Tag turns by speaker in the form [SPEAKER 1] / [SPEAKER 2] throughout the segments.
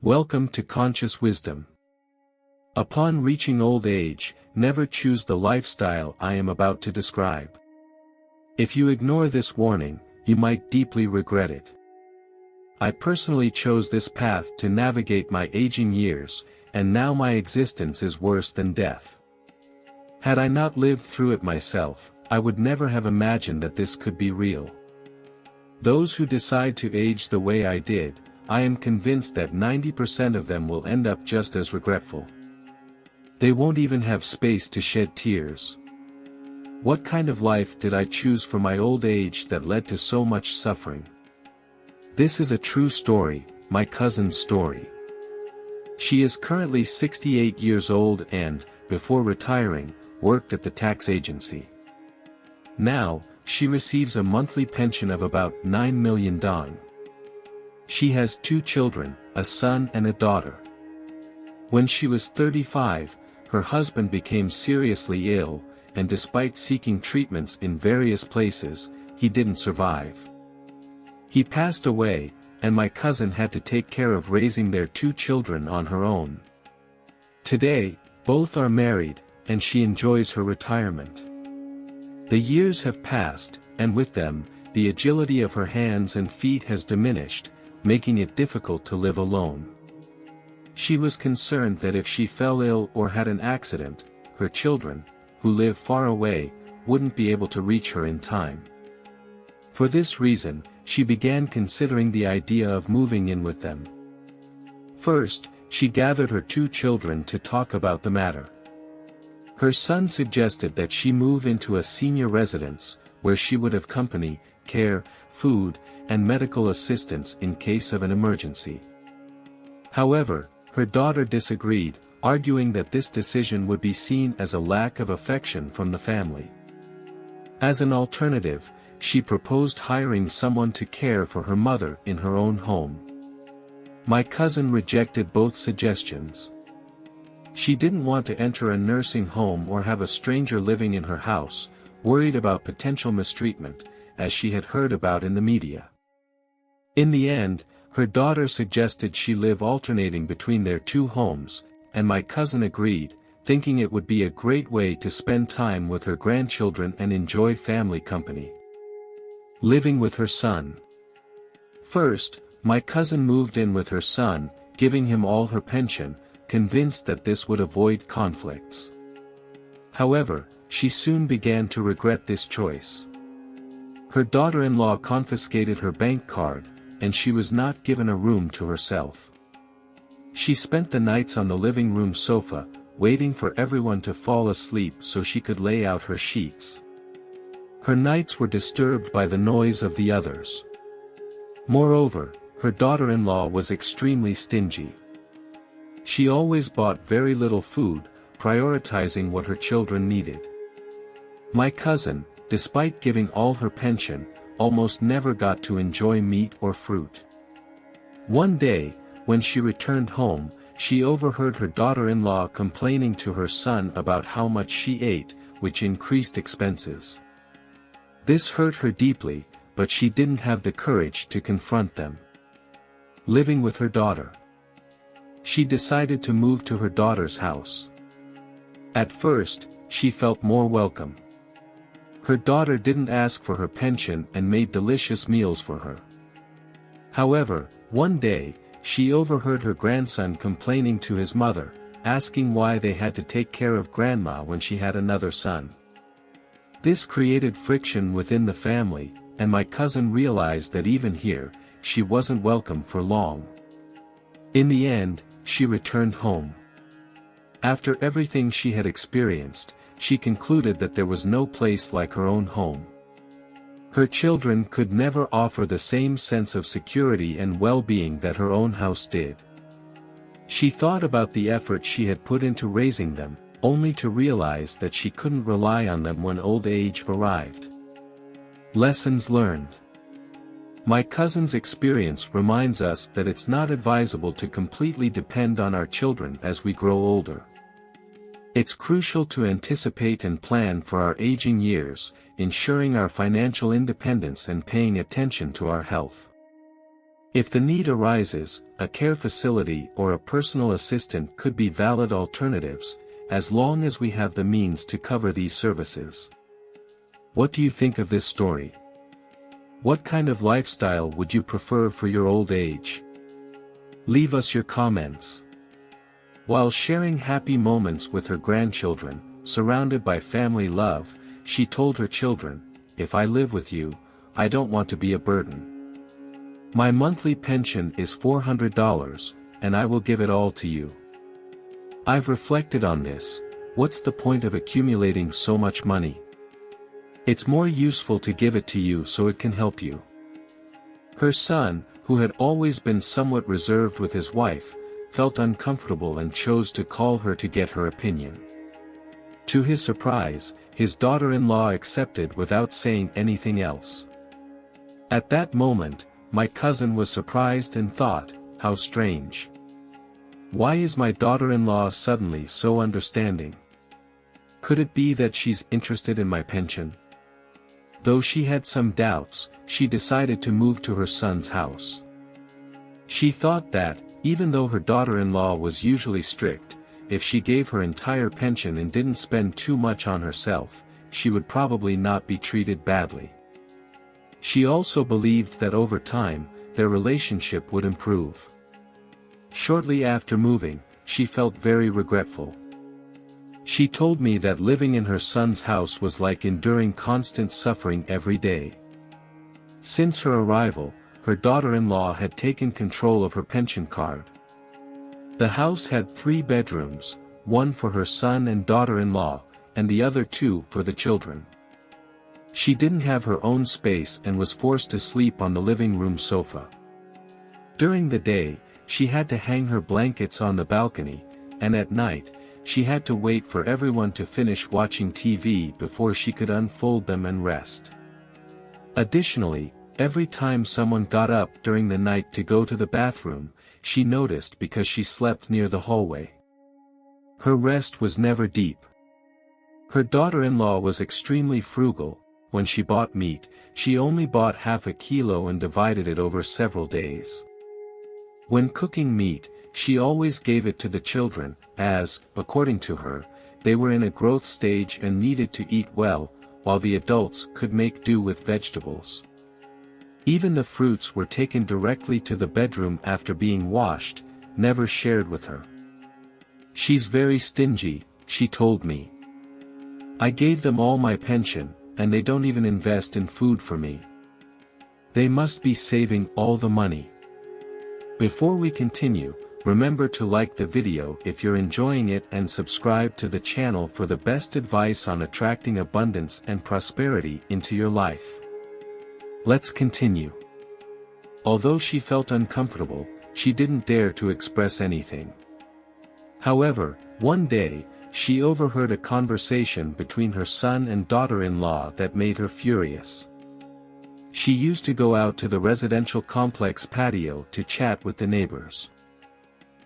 [SPEAKER 1] Welcome to Conscious Wisdom. Upon reaching old age, never choose the lifestyle I am about to describe. If you ignore this warning, you might deeply regret it. I personally chose this path to navigate my aging years, and now my existence is worse than death. Had I not lived through it myself, I would never have imagined that this could be real. Those who decide to age the way I did, I am convinced that 90% of them will end up just as regretful. They won't even have space to shed tears. What kind of life did I choose for my old age that led to so much suffering? This is a true story, my cousin's story. She is currently 68 years old and, before retiring, worked at the tax agency. Now, she receives a monthly pension of about 9 million dong. She has 2 children, a son and a daughter. When she was 35, her husband became seriously ill, and despite seeking treatments in various places, he didn't survive. He passed away, and my cousin had to take care of raising their 2 children on her own. Today, both are married, and she enjoys her retirement. The years have passed, and with them, the agility of her hands and feet has diminished, making it difficult to live alone. She was concerned that if she fell ill or had an accident, her children, who live far away, wouldn't be able to reach her in time. For this reason, she began considering the idea of moving in with them. First, she gathered her 2 children to talk about the matter. Her son suggested that she move into a senior residence, where she would have company, care, food, and medical assistance in case of an emergency. However, her daughter disagreed, arguing that this decision would be seen as a lack of affection from the family. As an alternative, she proposed hiring someone to care for her mother in her own home. My cousin rejected both suggestions. She didn't want to enter a nursing home or have a stranger living in her house, worried about potential mistreatment, as she had heard about in the media. In the end, her daughter suggested she live alternating between their 2 homes, and my cousin agreed, thinking it would be a great way to spend time with her grandchildren and enjoy family company. Living with her son. First, my cousin moved in with her son, giving him all her pension, convinced that this would avoid conflicts. However, she soon began to regret this choice. Her daughter-in-law confiscated her bank card, and she was not given a room to herself. She spent the nights on the living room sofa, waiting for everyone to fall asleep so she could lay out her sheets. Her nights were disturbed by the noise of the others. Moreover, her daughter-in-law was extremely stingy. She always bought very little food, prioritizing what her children needed. My cousin, despite giving all her pension, almost never got to enjoy meat or fruit. One day, when she returned home, she overheard her daughter-in-law complaining to her son about how much she ate, which increased expenses. This hurt her deeply, but she didn't have the courage to confront them. Living with her daughter. She decided to move to her daughter's house. At first, she felt more welcome. Her daughter didn't ask for her pension and made delicious meals for her. However, one day, she overheard her grandson complaining to his mother, asking why they had to take care of grandma when she had another son. This created friction within the family, and my cousin realized that even here, she wasn't welcome for long. In the end, she returned home. After everything she had experienced, she concluded that there was no place like her own home. Her children could never offer the same sense of security and well-being that her own house did. She thought about the effort she had put into raising them, only to realize that she couldn't rely on them when old age arrived. Lessons learned. My cousin's experience reminds us that it's not advisable to completely depend on our children as we grow older. It's crucial to anticipate and plan for our aging years, ensuring our financial independence and paying attention to our health. If the need arises, a care facility or a personal assistant could be valid alternatives, as long as we have the means to cover these services. What do you think of this story? What kind of lifestyle would you prefer for your old age? Leave us your comments. While sharing happy moments with her grandchildren, surrounded by family love, she told her children, "If I live with you, I don't want to be a burden. My monthly pension is $400, and I will give it all to you. I've reflected on this. What's the point of accumulating so much money? It's more useful to give it to you so it can help you." Her son, who had always been somewhat reserved with his wife, felt uncomfortable and chose to call her to get her opinion. To his surprise, his daughter-in-law accepted without saying anything else. At that moment, my cousin was surprised and thought, "How strange. Why is my daughter-in-law suddenly so understanding? Could it be that she's interested in my pension?" Though she had some doubts, she decided to move to her son's house. She thought that, even though her daughter-in-law was usually strict, if she gave her entire pension and didn't spend too much on herself, she would probably not be treated badly. She also believed that over time, their relationship would improve. Shortly after moving, she felt very regretful. She told me that living in her son's house was like enduring constant suffering every day. Since her arrival, her daughter-in-law had taken control of her pension card. The house had 3 bedrooms, one for her son and daughter-in-law, and the other 2 for the children. She didn't have her own space and was forced to sleep on the living room sofa. During the day, she had to hang her blankets on the balcony, and at night, she had to wait for everyone to finish watching TV before she could unfold them and rest. Additionally, every time someone got up during the night to go to the bathroom, she noticed because she slept near the hallway. Her rest was never deep. Her daughter-in-law was extremely frugal. When she bought meat, she only bought half a kilo and divided it over several days. When cooking meat, she always gave it to the children, as, according to her, they were in a growth stage and needed to eat well, while the adults could make do with vegetables. Even the fruits were taken directly to the bedroom after being washed, never shared with her. "She's very stingy," she told me. "I gave them all my pension, and they don't even invest in food for me. They must be saving all the money." Before we continue, remember to like the video if you're enjoying it and subscribe to the channel for the best advice on attracting abundance and prosperity into your life. Let's continue. Although she felt uncomfortable, she didn't dare to express anything. However, one day, she overheard a conversation between her son and daughter-in-law that made her furious. She used to go out to the residential complex patio to chat with the neighbors.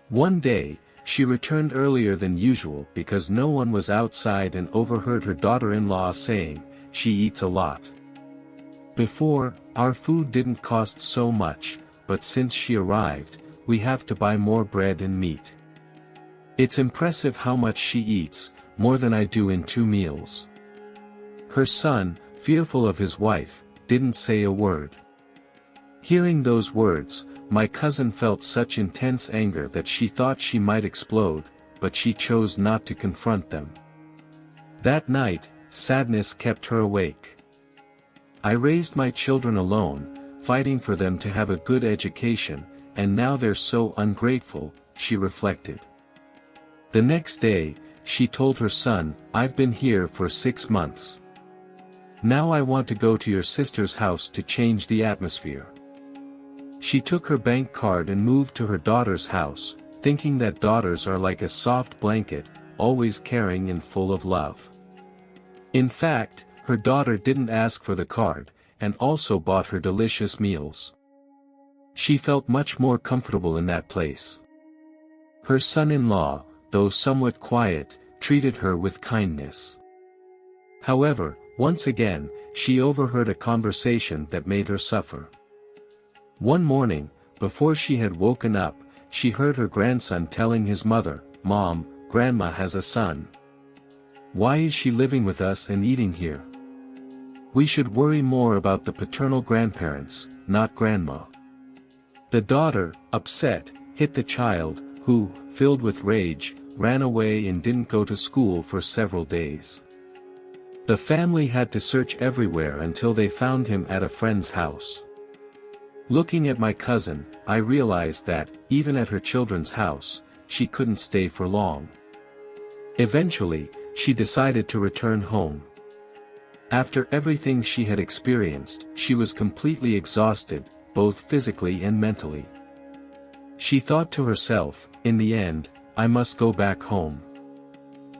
[SPEAKER 1] One day, she returned earlier than usual because no one was outside and overheard her daughter-in-law saying, "She eats a lot. Before, our food didn't cost so much, but since she arrived, we have to buy more bread and meat. It's impressive how much she eats, more than I do in 2 meals." Her son, fearful of his wife, didn't say a word. Hearing those words, my cousin felt such intense anger that she thought she might explode, but she chose not to confront them. That night, sadness kept her awake. "I raised my children alone, fighting for them to have a good education, and now they're so ungrateful," she reflected. The next day, she told her son, "I've been here for 6 months. Now I want to go to your sister's house to change the atmosphere." She took her bank card and moved to her daughter's house, thinking that daughters are like a soft blanket, always caring and full of love. In fact, her daughter didn't ask for the card, and also bought her delicious meals. She felt much more comfortable in that place. Her son-in-law, though somewhat quiet, treated her with kindness. However, once again, she overheard a conversation that made her suffer. One morning, Before she had woken up, she heard her grandson telling his mother, "Mom, Grandma has a son. Why is she living with us and eating here? We should worry more about the paternal grandparents, not Grandma." The daughter, upset, hit the child, who, filled with rage, ran away and didn't go to school for several days. The family had to search everywhere until they found him at a friend's house. Looking at my cousin, I realized that, even at her children's house, she couldn't stay for long. Eventually, she decided to return home. After everything she had experienced, she was completely exhausted, both physically and mentally. She thought to herself, "In the end, I must go back home.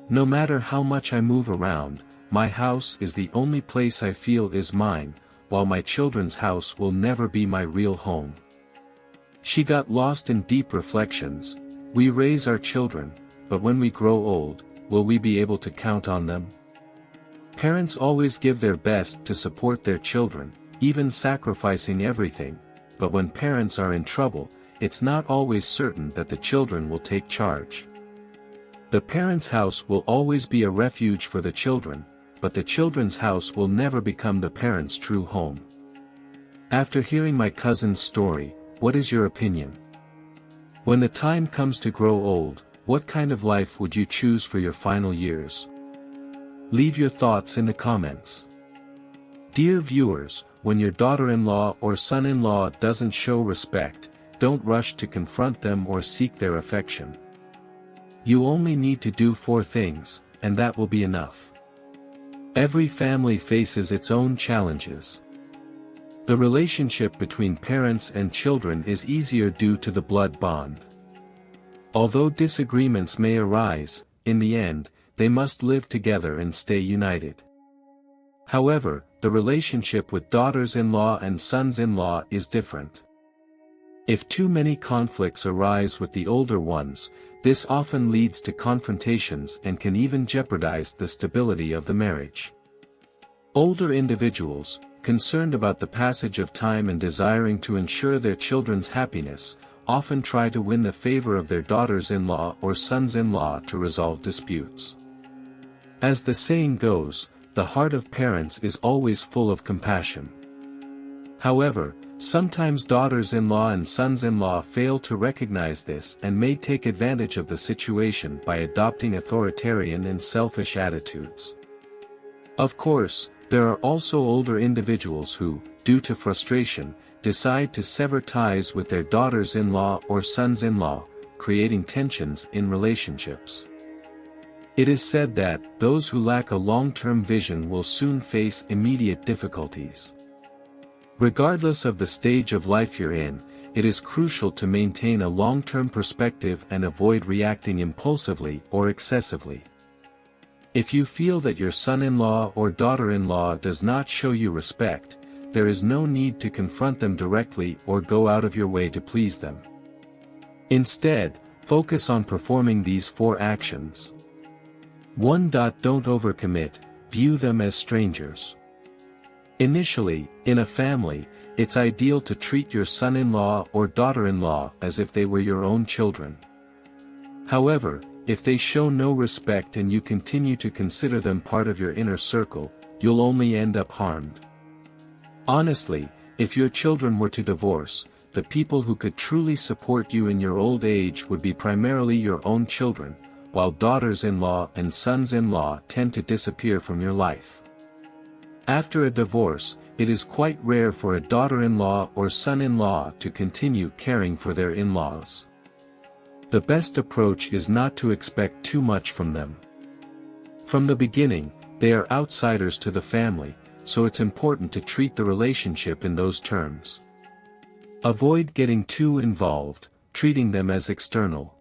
[SPEAKER 1] No matter how much I move around, my house is the only place I feel is mine, while my children's house will never be my real home." She got lost in deep reflections. We raise our children, but when we grow old, will we be able to count on them? Parents always give their best to support their children, even sacrificing everything, but when parents are in trouble, it's not always certain that the children will take charge. The parents' house will always be a refuge for the children, but the children's house will never become the parents' true home. After hearing my cousin's story, what is your opinion? When the time comes to grow old, what kind of life would you choose for your final years? Leave your thoughts in the comments. Dear viewers, when your daughter-in-law or son-in-law doesn't show respect, don't rush to confront them or seek their affection. You only need to do 4 things, and that will be enough. Every family faces its own challenges. The relationship between parents and children is easier due to the blood bond. Although disagreements may arise, in the end, they must live together and stay united. However, the relationship with daughters-in-law and sons-in-law is different. If too many conflicts arise with the older ones, this often leads to confrontations and can even jeopardize the stability of the marriage. Older individuals, concerned about the passage of time and desiring to ensure their children's happiness, often try to win the favor of their daughters-in-law or sons-in-law to resolve disputes. As the saying goes, the heart of parents is always full of compassion. However, sometimes daughters-in-law and sons-in-law fail to recognize this and may take advantage of the situation by adopting authoritarian and selfish attitudes. Of course, there are also older individuals who, due to frustration, decide to sever ties with their daughters-in-law or sons-in-law, creating tensions in relationships. It is said that those who lack a long-term vision will soon face immediate difficulties. Regardless of the stage of life you're in, it is crucial to maintain a long-term perspective and avoid reacting impulsively or excessively. If you feel that your son-in-law or daughter-in-law does not show you respect, there is no need to confront them directly or go out of your way to please them. Instead, focus on performing these 4 actions. 1. Don't overcommit, view them as strangers. Initially, in a family, it's ideal to treat your son-in-law or daughter-in-law as if they were your own children. However, if they show no respect and you continue to consider them part of your inner circle, you'll only end up harmed. Honestly, if your children were to divorce, the people who could truly support you in your old age would be primarily your own children, while daughters-in-law and sons-in-law tend to disappear from your life. After a divorce, it is quite rare for a daughter-in-law or son-in-law to continue caring for their in-laws. The best approach is not to expect too much from them. From the beginning, they are outsiders to the family, so it's important to treat the relationship in those terms. Avoid getting too involved, treating them as external.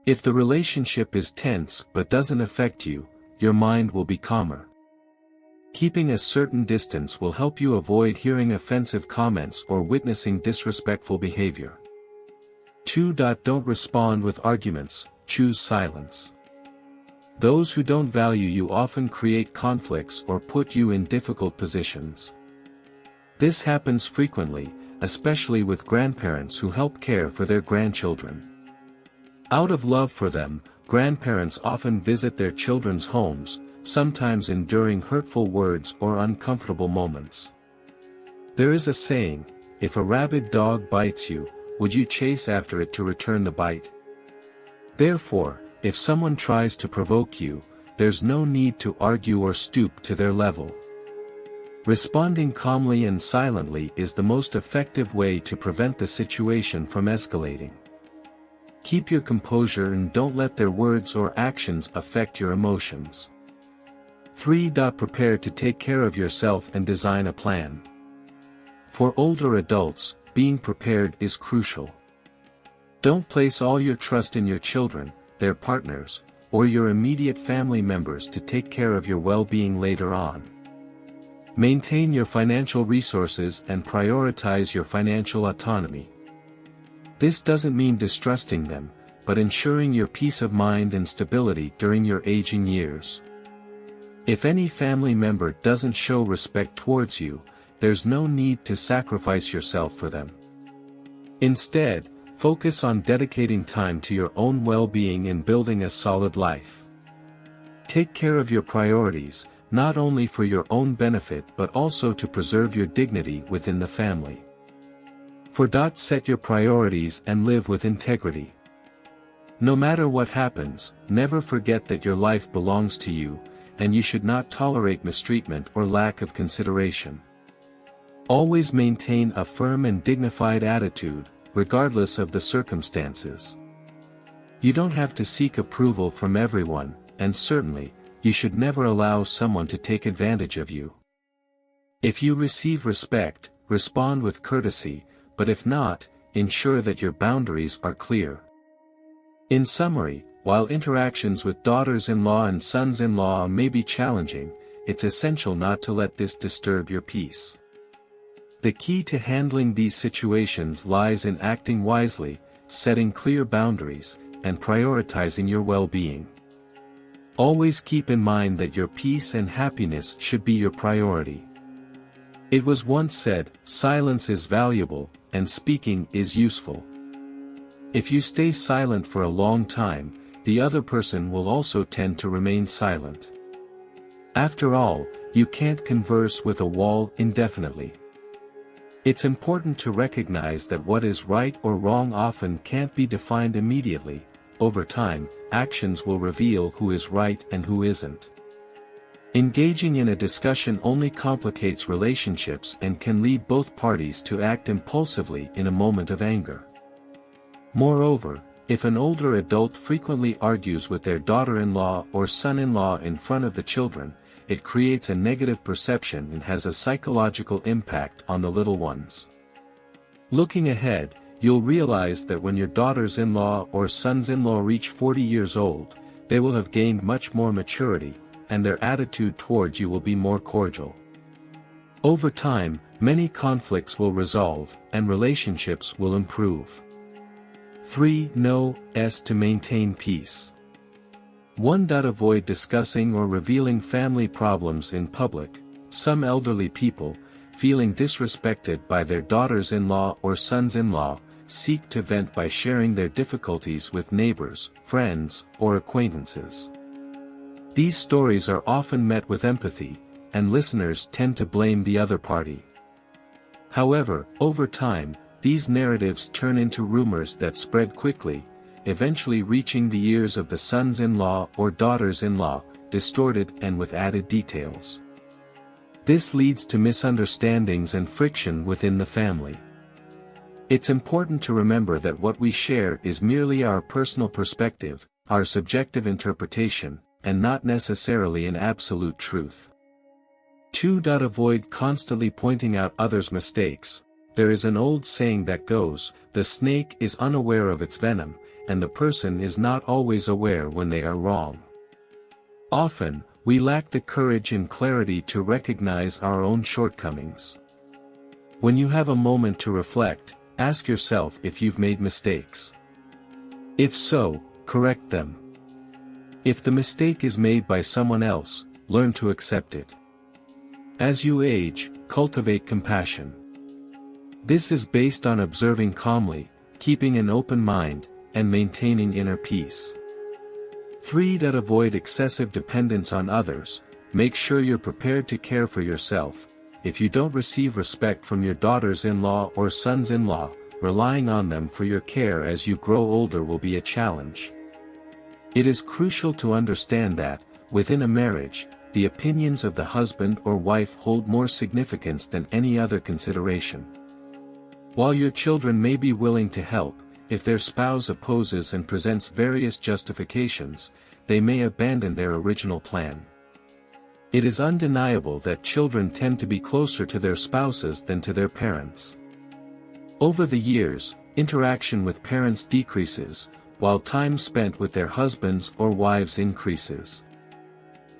[SPEAKER 1] If the relationship is tense but doesn't affect you, your mind will be calmer. Keeping a certain distance will help you avoid hearing offensive comments or witnessing disrespectful behavior. 2. Don't respond with arguments, choose silence. Those who don't value you often create conflicts or put you in difficult positions. This happens frequently, especially with grandparents who help care for their grandchildren. Out of love for them, grandparents often visit their children's homes, sometimes enduring hurtful words or uncomfortable moments. There is a saying, if a rabid dog bites you, would you chase after it to return the bite? Therefore, if someone tries to provoke you, there's no need to argue or stoop to their level. Responding calmly and silently is the most effective way to prevent the situation from escalating. Keep your composure and don't let their words or actions affect your emotions. 3. Prepare to take care of yourself and design a plan. For older adults, being prepared is crucial. Don't place all your trust in your children, their partners, or your immediate family members to take care of your well-being later on. Maintain your financial resources and prioritize your financial autonomy. This doesn't mean distrusting them, but ensuring your peace of mind and stability during your aging years. If any family member doesn't show respect towards you, there's no need to sacrifice yourself for them. Instead, focus on dedicating time to your own well-being and building a solid life. Take care of your priorities, not only for your own benefit but also to preserve your dignity within the family. Set your priorities and live with integrity. No matter what happens, never forget that your life belongs to you, and you should not tolerate mistreatment or lack of consideration. Always maintain a firm and dignified attitude, regardless of the circumstances. You don't have to seek approval from everyone, and certainly, you should never allow someone to take advantage of you. If you receive respect, respond with courtesy, but if not, ensure that your boundaries are clear. In summary, while interactions with daughters-in-law and sons-in-law may be challenging, it's essential not to let this disturb your peace. The key to handling these situations lies in acting wisely, setting clear boundaries, and prioritizing your well-being. Always keep in mind that your peace and happiness should be your priority. It was once said, silence is valuable, and speaking is useful. If you stay silent for a long time, the other person will also tend to remain silent. After all, you can't converse with a wall indefinitely. It's important to recognize that what is right or wrong often can't be defined immediately. Over time, actions will reveal who is right and who isn't. Engaging in a discussion only complicates relationships and can lead both parties to act impulsively in a moment of anger. Moreover, if an older adult frequently argues with their daughter-in-law or son-in-law in front of the children, it creates a negative perception and has a psychological impact on the little ones. Looking ahead, you'll realize that when your daughters-in-law or sons-in-law reach 40 years old, they will have gained much more maturity, and their attitude towards you will be more cordial. Over time, many conflicts will resolve, and relationships will improve. 3. Know to maintain peace. 1. Avoid discussing or revealing family problems in public. Some elderly people, feeling disrespected by their daughters-in-law or sons-in-law, seek to vent by sharing their difficulties with neighbors, friends, or acquaintances. These stories are often met with empathy, and listeners tend to blame the other party. However, over time, these narratives turn into rumors that spread quickly, eventually reaching the ears of the sons-in-law or daughters-in-law, distorted and with added details. This leads to misunderstandings and friction within the family. It's important to remember that what we share is merely our personal perspective, our subjective interpretation, and not necessarily an absolute truth. 2. Avoid constantly pointing out others' mistakes. There is an old saying that goes, "The snake is unaware of its venom, and the person is not always aware when they are wrong." Often, we lack the courage and clarity to recognize our own shortcomings. When you have a moment to reflect, ask yourself if you've made mistakes. If so, correct them. If the mistake is made by someone else, learn to accept it. As you age, cultivate compassion. This is based on observing calmly, keeping an open mind, and maintaining inner peace. 3. That avoid excessive dependence on others. Make sure you're prepared to care for yourself. If you don't receive respect from your daughters-in-law or sons-in-law, relying on them for your care as you grow older will be a challenge. It is crucial to understand that, within a marriage, the opinions of the husband or wife hold more significance than any other consideration. While your children may be willing to help, if their spouse opposes and presents various justifications, they may abandon their original plan. It is undeniable that children tend to be closer to their spouses than to their parents. Over the years, interaction with parents decreases, while time spent with their husbands or wives increases.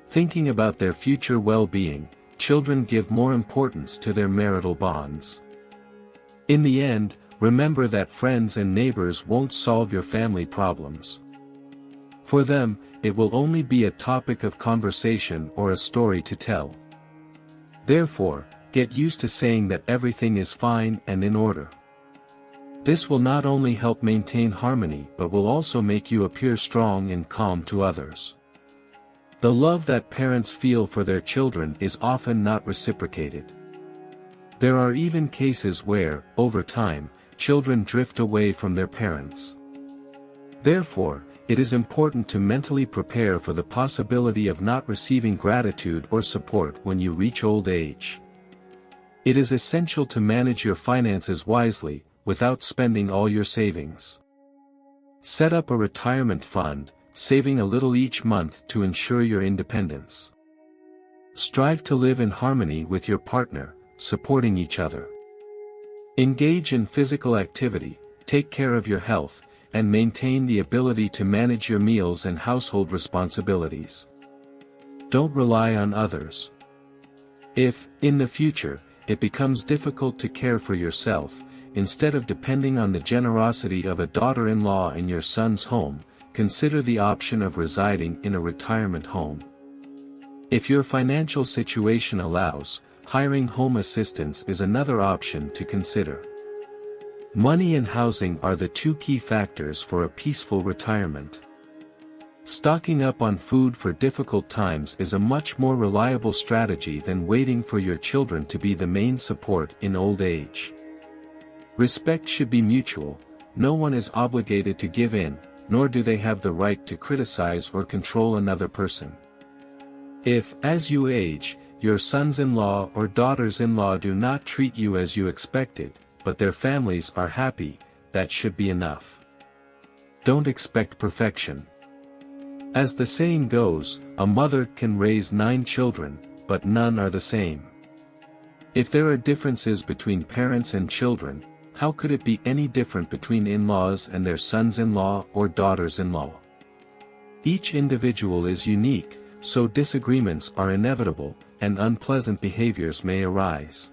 [SPEAKER 1] Thinking about their future well-being, children give more importance to their marital bonds. In the end, remember that friends and neighbors won't solve your family problems. For them, it will only be a topic of conversation or a story to tell. Therefore, get used to saying that everything is fine and in order. This will not only help maintain harmony but will also make you appear strong and calm to others. The love that parents feel for their children is often not reciprocated. There are even cases where, over time, children drift away from their parents. Therefore, it is important to mentally prepare for the possibility of not receiving gratitude or support when you reach old age. It is essential to manage your finances wisely, without spending all your savings. Set up a retirement fund, saving a little each month to ensure your independence. Strive to live in harmony with your partner, supporting each other. Engage in physical activity, take care of your health, and maintain the ability to manage your meals and household responsibilities. Don't rely on others. If, in the future, it becomes difficult to care for yourself, instead of depending on the generosity of a daughter-in-law in your son's home, consider the option of residing in a retirement home. If your financial situation allows, hiring home assistance is another option to consider. Money and housing are the two key factors for a peaceful retirement. Stocking up on food for difficult times is a much more reliable strategy than waiting for your children to be the main support in old age. Respect should be mutual. No one is obligated to give in, nor do they have the right to criticize or control another person. If, as you age, your sons-in-law or daughters-in-law do not treat you as you expected, but their families are happy, that should be enough. Don't expect perfection. As the saying goes, a mother can raise 9 children, but none are the same. If there are differences between parents and children, how could it be any different between in-laws and their sons-in-law or daughters-in-law? Each individual is unique, so disagreements are inevitable, and unpleasant behaviors may arise.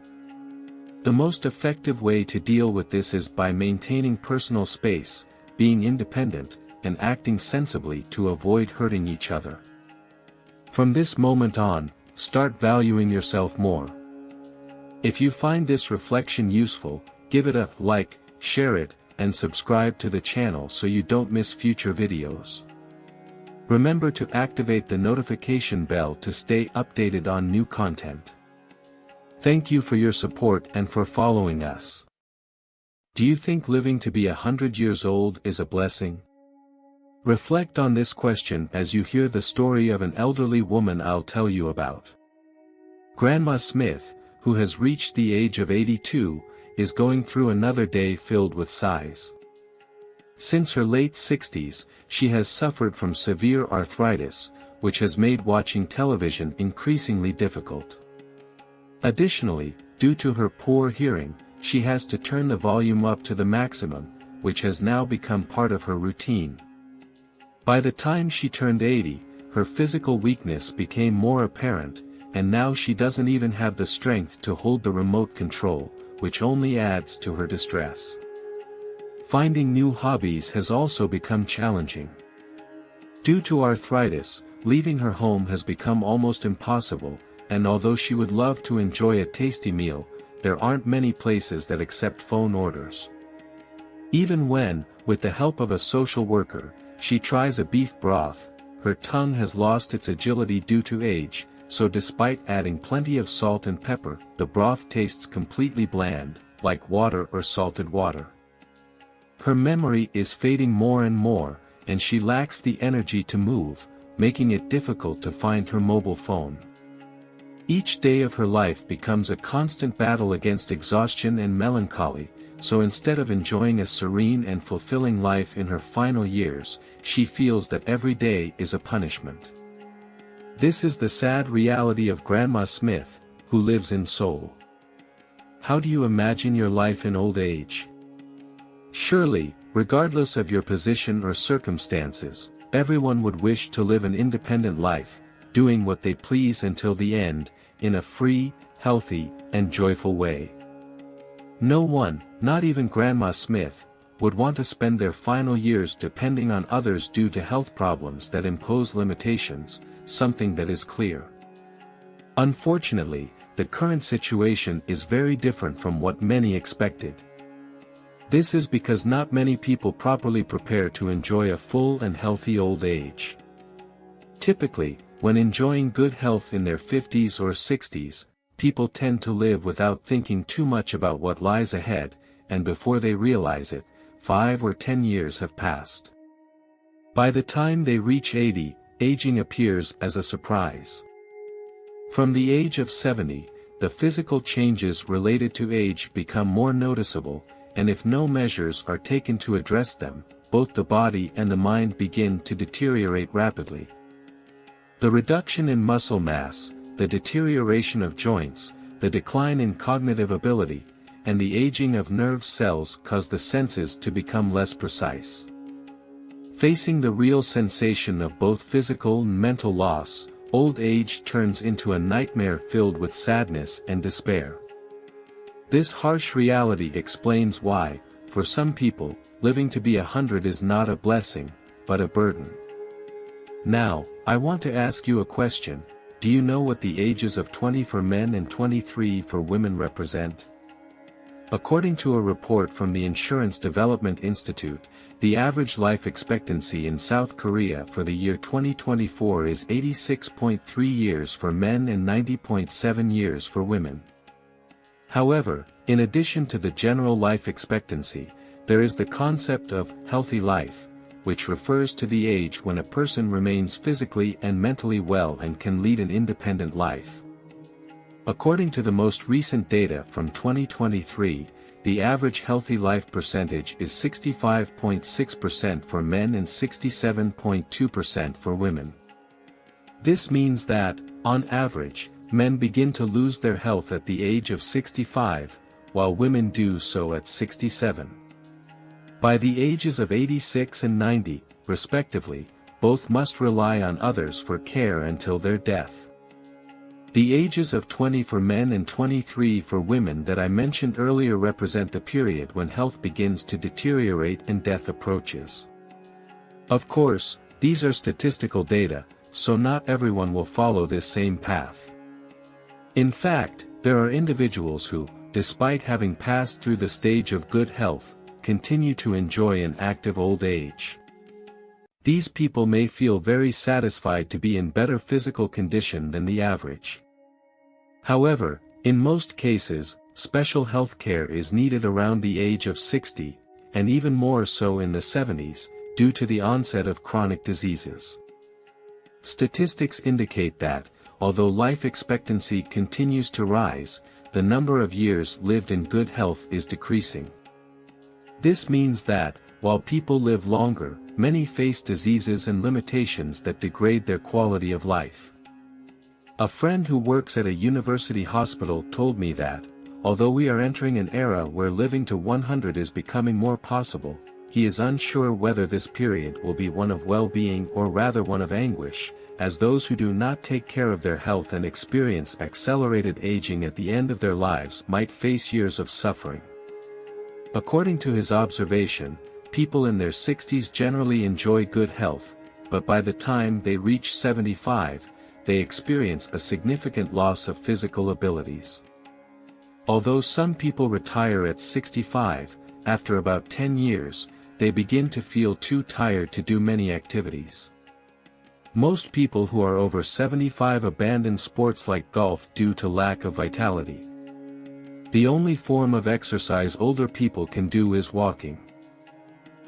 [SPEAKER 1] The most effective way to deal with this is by maintaining personal space, being independent, and acting sensibly to avoid hurting each other. From this moment on, start valuing yourself more. If you find this reflection useful, give it a like, share it, and subscribe to the channel so you don't miss future videos. Remember to activate the notification bell to stay updated on new content. Thank you for your support and for following us. Do you think living to be 100 years old is a blessing? Reflect on this question as you hear the story of an elderly woman I'll tell you about. Grandma Smith, who has reached the age of 82, is going through another day filled with sighs. Since her late 60s, she has suffered from severe arthritis, which has made watching television increasingly difficult. Additionally, due to her poor hearing, she has to turn the volume up to the maximum, which has now become part of her routine. By the time she turned 80, her physical weakness became more apparent, and now she doesn't even have the strength to hold the remote control, which only adds to her distress. Finding new hobbies has also become challenging. Due to arthritis, leaving her home has become almost impossible, and although she would love to enjoy a tasty meal, there aren't many places that accept phone orders. Even when, with the help of a social worker, she tries a beef broth, her tongue has lost its agility due to age, so despite adding plenty of salt and pepper, the broth tastes completely bland, like water or salted water. Her memory is fading more and more, and she lacks the energy to move, making it difficult to find her mobile phone. Each day of her life becomes a constant battle against exhaustion and melancholy, so instead of enjoying a serene and fulfilling life in her final years, she feels that every day is a punishment. This is the sad reality of Grandma Smith, who lives in Seoul. How do you imagine your life in old age? Surely, regardless of your position or circumstances, everyone would wish to live an independent life, doing what they please until the end, in a free, healthy, and joyful way. No one, not even Grandma Smith, would want to spend their final years depending on others due to health problems that impose limitations, something that is clear. Unfortunately, the current situation is very different from what many expected. This is because not many people properly prepare to enjoy a full and healthy old age. Typically, when enjoying good health in their 50s or 60s, people tend to live without thinking too much about what lies ahead, and before they realize it, 5 or 10 years have passed. By the time they reach 80, aging appears as a surprise. From the age of 70, the physical changes related to age become more noticeable, and if no measures are taken to address them, both the body and the mind begin to deteriorate rapidly. The reduction in muscle mass, the deterioration of joints, the decline in cognitive ability, and the aging of nerve cells cause the senses to become less precise. Facing the real sensation of both physical and mental loss, old age turns into a nightmare filled with sadness and despair. This harsh reality explains why, for some people, living to be 100 is not a blessing, but a burden. Now, I want to ask you a question. Do you know what the ages of 20 for men and 23 for women represent? According to a report from the Insurance Development Institute, the average life expectancy in South Korea for the year 2024 is 86.3 years for men and 90.7 years for women. However, in addition to the general life expectancy, there is the concept of healthy life, which refers to the age when a person remains physically and mentally well and can lead an independent life. According to the most recent data from 2023, the average healthy life percentage is 65.6% for men and 67.2% for women. This means that, on average, men begin to lose their health at the age of 65, while women do so at 67. By the ages of 86 and 90, respectively, both must rely on others for care until their death. The ages of 20 for men and 23 for women that I mentioned earlier represent the period when health begins to deteriorate and death approaches. Of course, these are statistical data, so not everyone will follow this same path. In fact, there are individuals who, despite having passed through the stage of good health, continue to enjoy an active old age. These people may feel very satisfied to be in better physical condition than the average. However, in most cases, special health care is needed around the age of 60, and even more so in the 70s, due to the onset of chronic diseases. Statistics indicate that, although life expectancy continues to rise, the number of years lived in good health is decreasing. This means that, while people live longer, many face diseases and limitations that degrade their quality of life. A friend who works at a university hospital told me that, although we are entering an era where living to 100 is becoming more possible, he is unsure whether this period will be one of well-being or rather one of anguish, as those who do not take care of their health and experience accelerated aging at the end of their lives might face years of suffering. According to his observation, people in their 60s generally enjoy good health, but by the time they reach 75, they experience a significant loss of physical abilities. Although some people retire at 65, after about 10 years, they begin to feel too tired to do many activities. Most people who are over 75 abandon sports like golf due to lack of vitality. The only form of exercise older people can do is walking.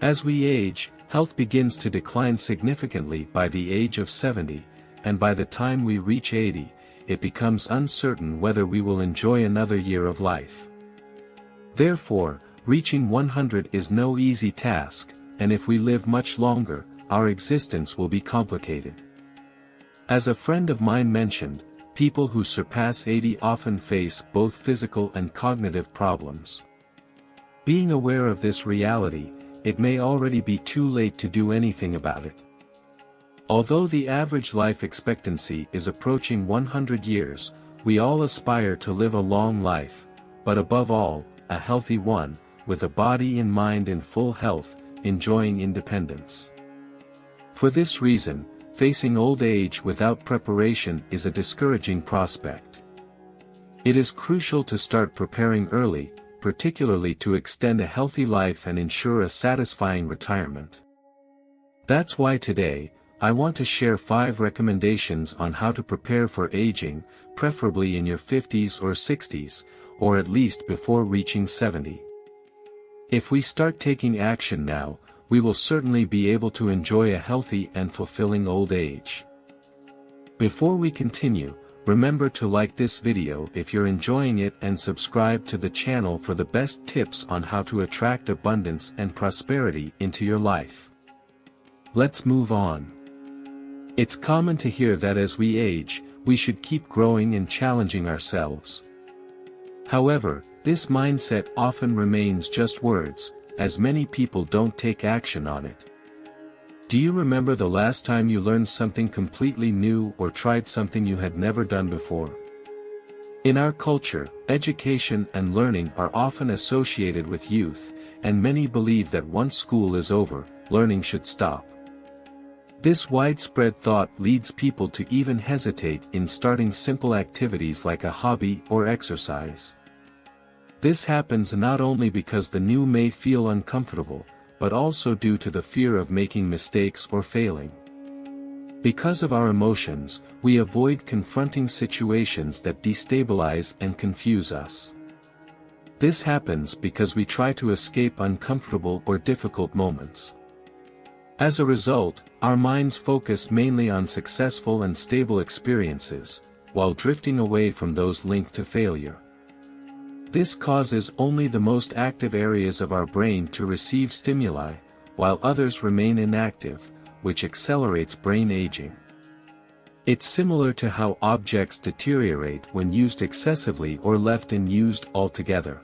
[SPEAKER 1] As we age, health begins to decline significantly by the age of 70, and by the time we reach 80, it becomes uncertain whether we will enjoy another year of life. Therefore, reaching 100 is no easy task, and if we live much longer, our existence will be complicated. As a friend of mine mentioned, people who surpass 80 often face both physical and cognitive problems. Being aware of this reality, it may already be too late to do anything about it. Although the average life expectancy is approaching 100 years, we all aspire to live a long life, but above all, a healthy one, with a body and mind in full health, enjoying independence. For this reason, facing old age without preparation is a discouraging prospect. It is crucial to start preparing early, particularly to extend a healthy life and ensure a satisfying retirement. That's why today, I want to share 5 recommendations on how to prepare for aging, preferably in your 50s or 60s, or at least before reaching 70. If we start taking action now, we will certainly be able to enjoy a healthy and fulfilling old age. Before we continue, remember to like this video if you're enjoying it and subscribe to the channel for the best tips on how to attract abundance and prosperity into your life. Let's move on. It's common to hear that as we age, we should keep growing and challenging ourselves. However, this mindset often remains just words, as many people don't take action on it. Do you remember the last time you learned something completely new or tried something you had never done before? In our culture, education and learning are often associated with youth, and many believe that once school is over, learning should stop. This widespread thought leads people to even hesitate in starting simple activities like a hobby or exercise. This happens not only because the new may feel uncomfortable, but also due to the fear of making mistakes or failing. Because of our emotions, we avoid confronting situations that destabilize and confuse us. This happens because we try to escape uncomfortable or difficult moments. As a result, our minds focus mainly on successful and stable experiences, while drifting away from those linked to failure. This causes only the most active areas of our brain to receive stimuli, while others remain inactive, which accelerates brain aging. It's similar to how objects deteriorate when used excessively or left unused altogether.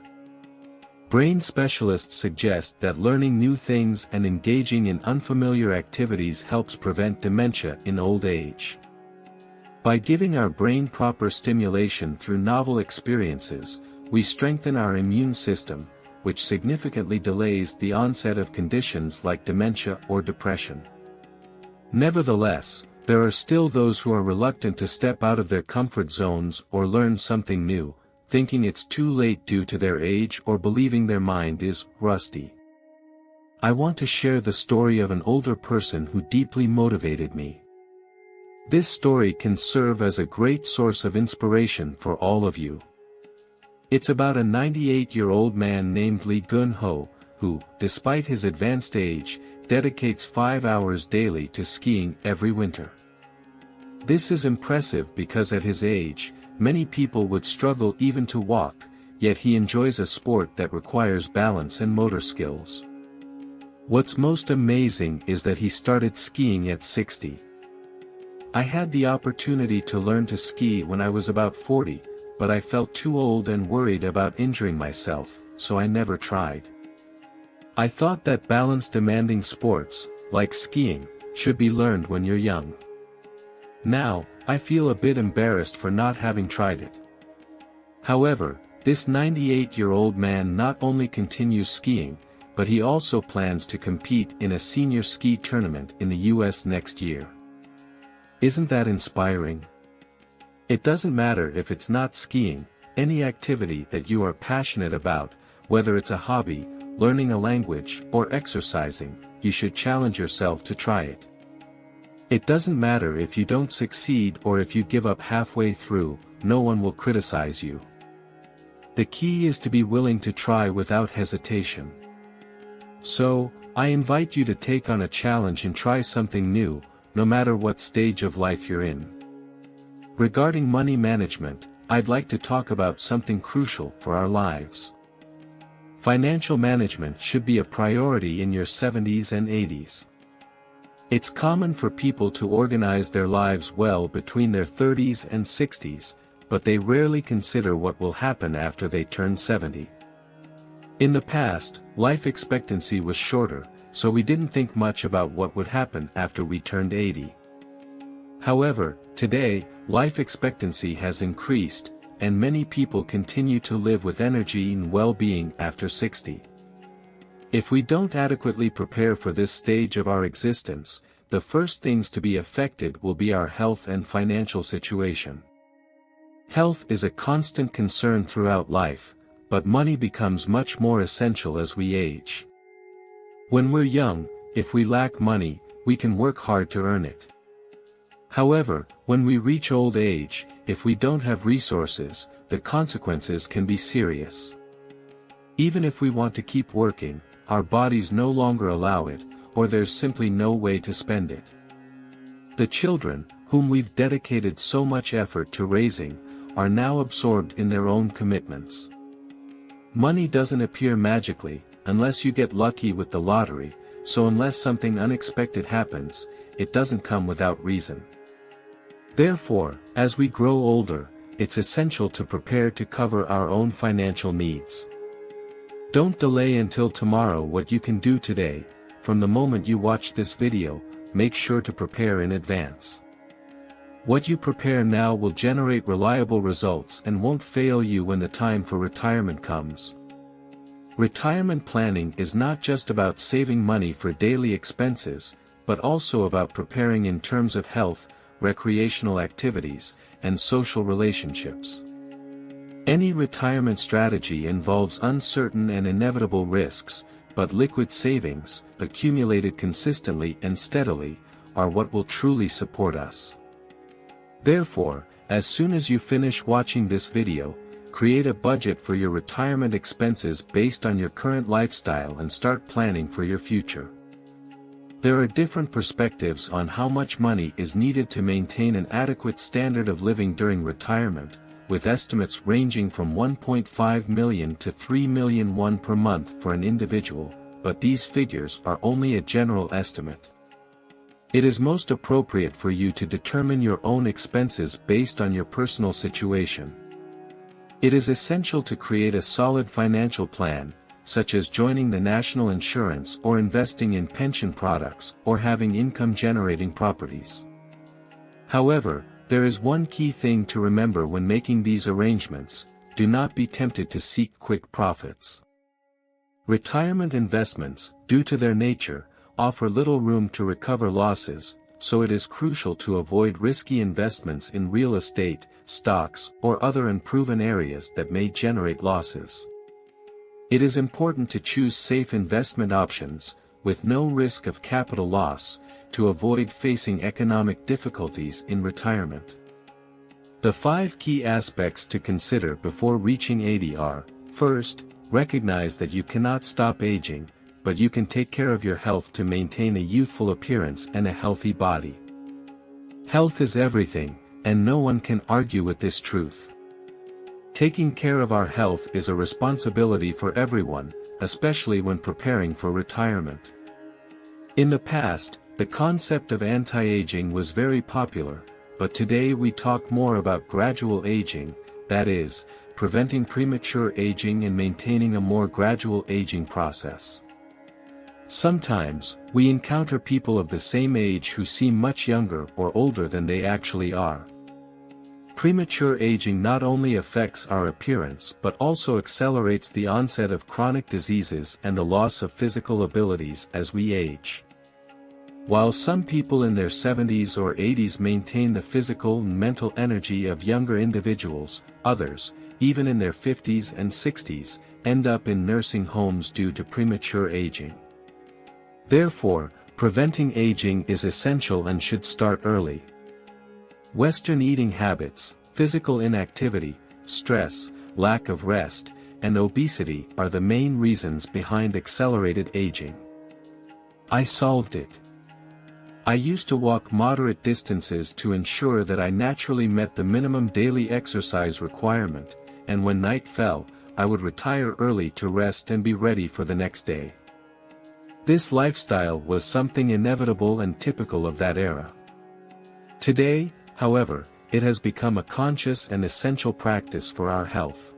[SPEAKER 1] Brain specialists suggest that learning new things and engaging in unfamiliar activities helps prevent dementia in old age. By giving our brain proper stimulation through novel experiences, we strengthen our immune system, which significantly delays the onset of conditions like dementia or depression. Nevertheless, there are still those who are reluctant to step out of their comfort zones or learn something new, thinking it's too late due to their age or believing their mind is rusty. I want to share the story of an older person who deeply motivated me. This story can serve as a great source of inspiration for all of you. It's about a 98-year-old man named Lee Gun-ho, who, despite his advanced age, dedicates 5 hours daily to skiing every winter. This is impressive because at his age, many people would struggle even to walk, yet he enjoys a sport that requires balance and motor skills. What's most amazing is that he started skiing at 60. I had the opportunity to learn to ski when I was about 40, but I felt too old and worried about injuring myself, so I never tried. I thought that balance-demanding sports, like skiing, should be learned when you're young. Now, I feel a bit embarrassed for not having tried it. However, this 98-year-old man not only continues skiing, but he also plans to compete in a senior ski tournament in the US next year. Isn't that inspiring? It doesn't matter if it's not skiing, any activity that you are passionate about, whether it's a hobby, learning a language, or exercising, you should challenge yourself to try it. It doesn't matter if you don't succeed or if you give up halfway through, no one will criticize you. The key is to be willing to try without hesitation. So, I invite you to take on a challenge and try something new, no matter what stage of life you're in. Regarding money management, I'd like to talk about something crucial for our lives. Financial management should be a priority in your 70s and 80s. It's common for people to organize their lives well between their 30s and 60s, but they rarely consider what will happen after they turn 70. In the past, life expectancy was shorter, so we didn't think much about what would happen after we turned 80. However, today, life expectancy has increased, and many people continue to live with energy and well-being after 60. If we don't adequately prepare for this stage of our existence, the first things to be affected will be our health and financial situation. Health is a constant concern throughout life, but money becomes much more essential as we age. When we're young, if we lack money, we can work hard to earn it. However, when we reach old age, if we don't have resources, the consequences can be serious. Even if we want to keep working, our bodies no longer allow it, or there's simply no way to spend it. The children, whom we've dedicated so much effort to raising, are now absorbed in their own commitments. Money doesn't appear magically, unless you get lucky with the lottery, so unless something unexpected happens, it doesn't come without reason. Therefore, as we grow older, it's essential to prepare to cover our own financial needs. Don't delay until tomorrow what you can do today. From the moment you watch this video, make sure to prepare in advance. What you prepare now will generate reliable results and won't fail you when the time for retirement comes. Retirement planning is not just about saving money for daily expenses, but also about preparing in terms of health, recreational activities, and social relationships. Any retirement strategy involves uncertain and inevitable risks, but liquid savings, accumulated consistently and steadily, are what will truly support us. Therefore, as soon as you finish watching this video, create a budget for your retirement expenses based on your current lifestyle and start planning for your future. There are different perspectives on how much money is needed to maintain an adequate standard of living during retirement, with estimates ranging from 1.5 million to 3 million per month for an individual, but these figures are only a general estimate. It is most appropriate for you to determine your own expenses based on your personal situation. It is essential to create a solid financial plan, such as joining the national insurance or investing in pension products or having income-generating properties. However, there is one key thing to remember when making these arrangements: do not be tempted to seek quick profits. Retirement investments, due to their nature, offer little room to recover losses, so it is crucial to avoid risky investments in real estate, stocks, or other unproven areas that may generate losses. It is important to choose safe investment options, with no risk of capital loss, to avoid facing economic difficulties in retirement. The 5 key aspects to consider before reaching 80 are: first, recognize that you cannot stop aging, but you can take care of your health to maintain a youthful appearance and a healthy body. Health is everything, and no one can argue with this truth. Taking care of our health is a responsibility for everyone, especially when preparing for retirement. In the past, the concept of anti-aging was very popular, but today we talk more about gradual aging, that is, preventing premature aging and maintaining a more gradual aging process. Sometimes, we encounter people of the same age who seem much younger or older than they actually are. Premature aging not only affects our appearance but also accelerates the onset of chronic diseases and the loss of physical abilities as we age. While some people in their 70s or 80s maintain the physical and mental energy of younger individuals, others, even in their 50s and 60s, end up in nursing homes due to premature aging. Therefore, preventing aging is essential and should start early. Western eating habits, physical inactivity, stress, lack of rest, and obesity are the main reasons behind accelerated aging. I solved it. I used to walk moderate distances to ensure that I naturally met the minimum daily exercise requirement, and when night fell, I would retire early to rest and be ready for the next day. This lifestyle was something inevitable and typical of that era. Today, however, it has become a conscious and essential practice for our health.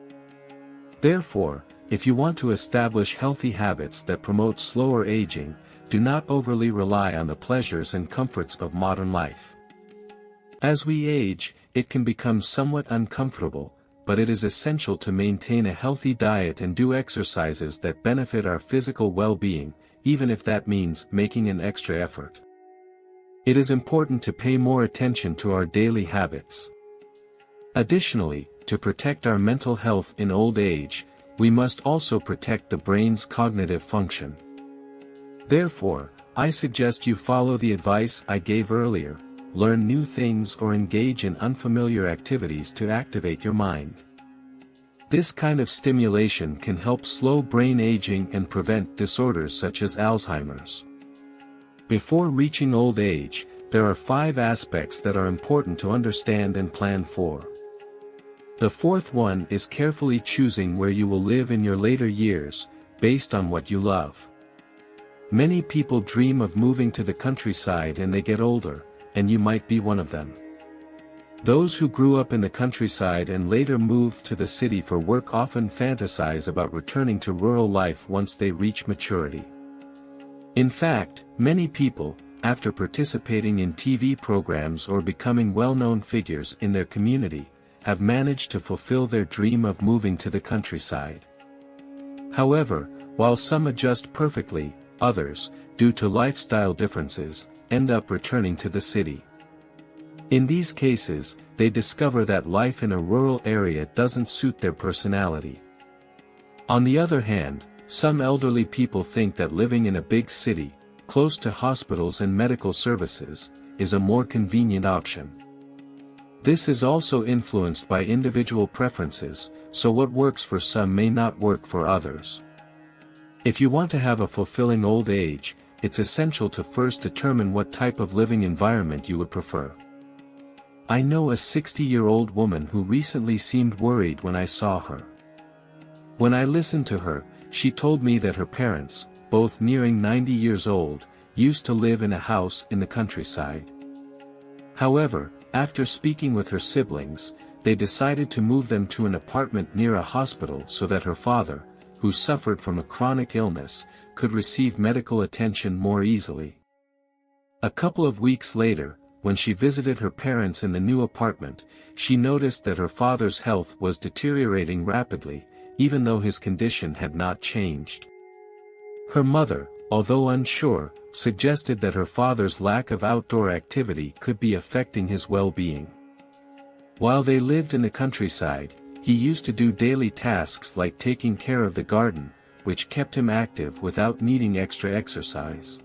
[SPEAKER 1] Therefore, if you want to establish healthy habits that promote slower aging, do not overly rely on the pleasures and comforts of modern life. As we age, it can become somewhat uncomfortable, but it is essential to maintain a healthy diet and do exercises that benefit our physical well-being, even if that means making an extra effort. It is important to pay more attention to our daily habits. Additionally, to protect our mental health in old age, we must also protect the brain's cognitive function. Therefore, I suggest you follow the advice I gave earlier, learn new things or engage in unfamiliar activities to activate your mind. This kind of stimulation can help slow brain aging and prevent disorders such as Alzheimer's. Before reaching old age, there are 5 aspects that are important to understand and plan for. The fourth one is carefully choosing where you will live in your later years, based on what you love. Many people dream of moving to the countryside and they get older, and you might be one of them. Those who grew up in the countryside and later moved to the city for work often fantasize about returning to rural life once they reach maturity. In fact, many people, after participating in TV programs or becoming well-known figures in their community, have managed to fulfill their dream of moving to the countryside. However, while some adjust perfectly, others, due to lifestyle differences, end up returning to the city. In these cases, they discover that life in a rural area doesn't suit their personality. On the other hand, some elderly people think that living in a big city, close to hospitals and medical services, is a more convenient option. This is also influenced by individual preferences, so what works for some may not work for others. If you want to have a fulfilling old age, it's essential to first determine what type of living environment you would prefer. I know a 60-year-old woman who recently seemed worried when I saw her. When I listened to her, she told me that her parents, both nearing 90 years old, used to live in a house in the countryside. However, after speaking with her siblings, they decided to move them to an apartment near a hospital so that her father, who suffered from a chronic illness, could receive medical attention more easily. A couple of weeks later, when she visited her parents in the new apartment, she noticed that her father's health was deteriorating rapidly, even though his condition had not changed. Her mother, although unsure, suggested that her father's lack of outdoor activity could be affecting his well-being. While they lived in the countryside, he used to do daily tasks like taking care of the garden, which kept him active without needing extra exercise.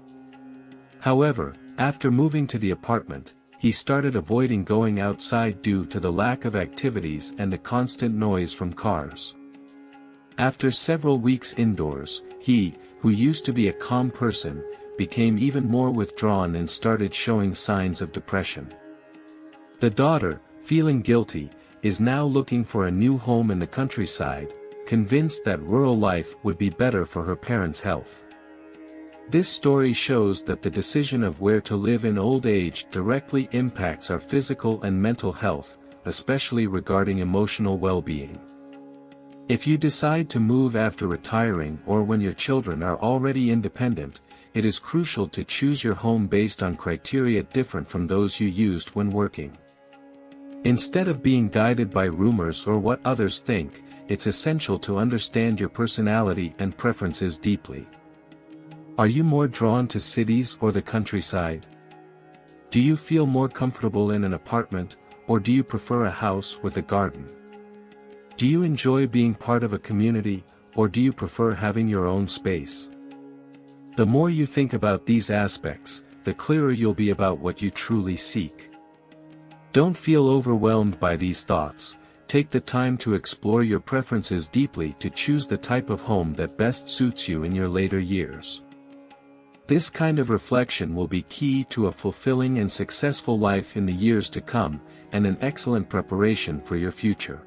[SPEAKER 1] However, after moving to the apartment, he started avoiding going outside due to the lack of activities and the constant noise from cars. After several weeks indoors, he, who used to be a calm person, became even more withdrawn and started showing signs of depression. The daughter, feeling guilty, is now looking for a new home in the countryside, convinced that rural life would be better for her parents' health. This story shows that the decision of where to live in old age directly impacts our physical and mental health, especially regarding emotional well-being. If you decide to move after retiring or when your children are already independent, it is crucial to choose your home based on criteria different from those you used when working. Instead of being guided by rumors or what others think, it's essential to understand your personality and preferences deeply. Are you more drawn to cities or the countryside? Do you feel more comfortable in an apartment, or do you prefer a house with a garden? Do you enjoy being part of a community, or do you prefer having your own space? The more you think about these aspects, the clearer you'll be about what you truly seek. Don't feel overwhelmed by these thoughts. Take the time to explore your preferences deeply to choose the type of home that best suits you in your later years. This kind of reflection will be key to a fulfilling and successful life in the years to come, and an excellent preparation for your future.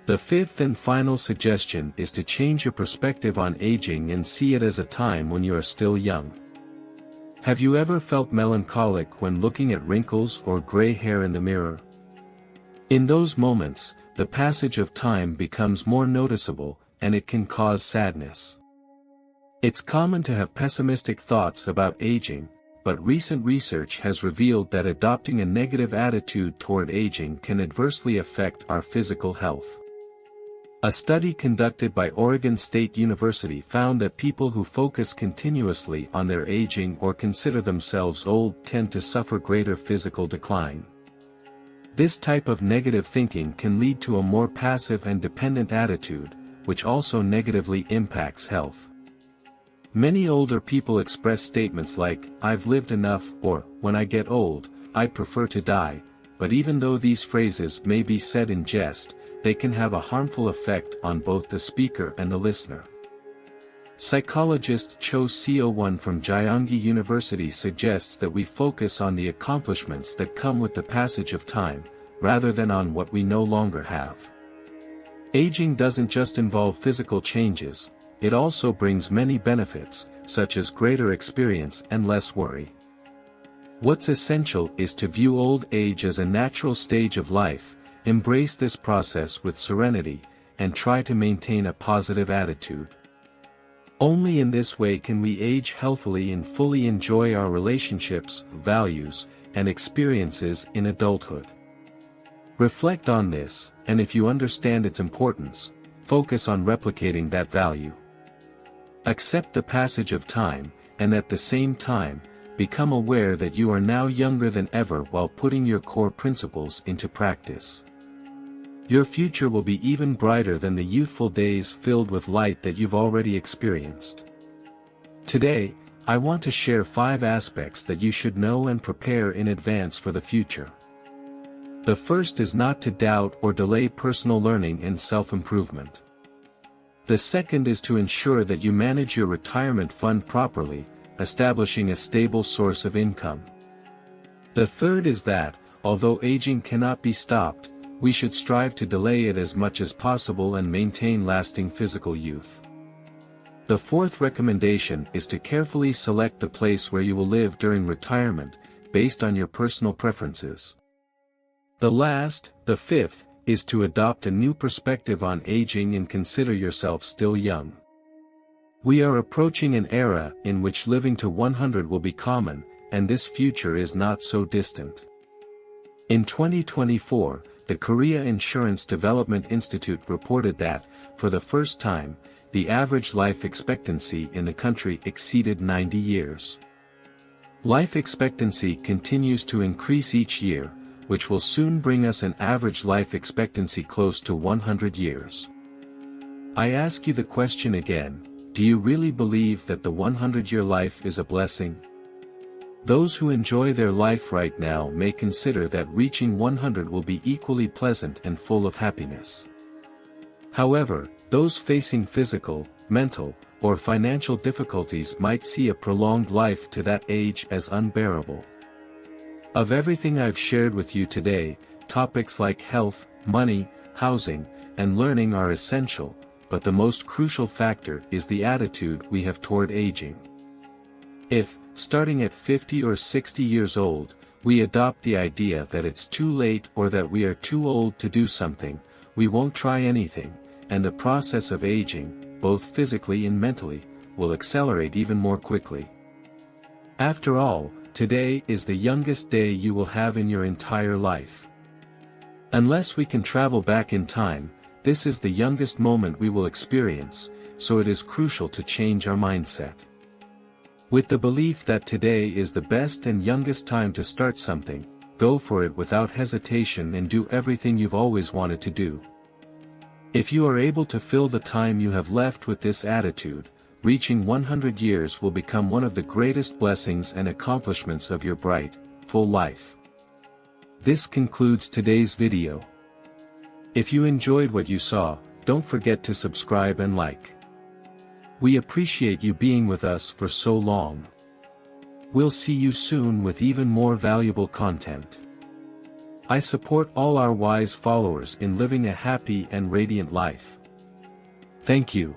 [SPEAKER 1] The fifth and final suggestion is to change your perspective on aging and see it as a time when you are still young. Have you ever felt melancholic when looking at wrinkles or gray hair in the mirror? In those moments, the passage of time becomes more noticeable, and it can cause sadness. It's common to have pessimistic thoughts about aging, but recent research has revealed that adopting a negative attitude toward aging can adversely affect our physical health. A study conducted by Oregon State University found that people who focus continuously on their aging or consider themselves old tend to suffer greater physical decline. This type of negative thinking can lead to a more passive and dependent attitude, which also negatively impacts health. Many older people express statements like, "I've lived enough," or, "When I get old, I prefer to die," but even though these phrases may be said in jest, they can have a harmful effect on both the speaker and the listener. Psychologist Cho Seo-won from Gyeonggi University suggests that we focus on the accomplishments that come with the passage of time, rather than on what we no longer have. Aging doesn't just involve physical changes, it also brings many benefits, such as greater experience and less worry. What's essential is to view old age as a natural stage of life, embrace this process with serenity, and try to maintain a positive attitude. Only in this way can we age healthily and fully enjoy our relationships, values, and experiences in adulthood. Reflect on this, and if you understand its importance, focus on replicating that value. Accept the passage of time, and at the same time, become aware that you are now younger than ever while putting your core principles into practice. Your future will be even brighter than the youthful days filled with light that you've already experienced. Today, I want to share 5 aspects that you should know and prepare in advance for the future. The first is not to doubt or delay personal learning and self-improvement. The second is to ensure that you manage your retirement fund properly, establishing a stable source of income. The third is that, although aging cannot be stopped, we should strive to delay it as much as possible and maintain lasting physical youth. The fourth recommendation is to carefully select the place where you will live during retirement, based on your personal preferences. The fifth, is to adopt a new perspective on aging and consider yourself still young. We are approaching an era in which living to 100 will be common, and this future is not so distant. In 2024, the Korea Insurance Development Institute reported that, for the first time, the average life expectancy in the country exceeded 90 years. Life expectancy continues to increase each year, which will soon bring us an average life expectancy close to 100 years. I ask you the question again, do you really believe that the 100-year life is a blessing? Those who enjoy their life right now may consider that reaching 100 will be equally pleasant and full of happiness. However, those facing physical, mental, or financial difficulties might see a prolonged life to that age as unbearable. Of everything I've shared with you today, topics like health, money, housing, and learning are essential, but the most crucial factor is the attitude we have toward aging. If, starting at 50 or 60 years old, we adopt the idea that it's too late or that we are too old to do something, we won't try anything, and the process of aging, both physically and mentally, will accelerate even more quickly. After all, today is the youngest day you will have in your entire life. Unless we can travel back in time, this is the youngest moment we will experience, so it is crucial to change our mindset. With the belief that today is the best and youngest time to start something, go for it without hesitation and do everything you've always wanted to do. If you are able to fill the time you have left with this attitude, reaching 100 years will become one of the greatest blessings and accomplishments of your bright, full life. This concludes today's video. If you enjoyed what you saw, don't forget to subscribe and like. We appreciate you being with us for so long. We'll see you soon with even more valuable content. I support all our wise followers in living a happy and radiant life. Thank you.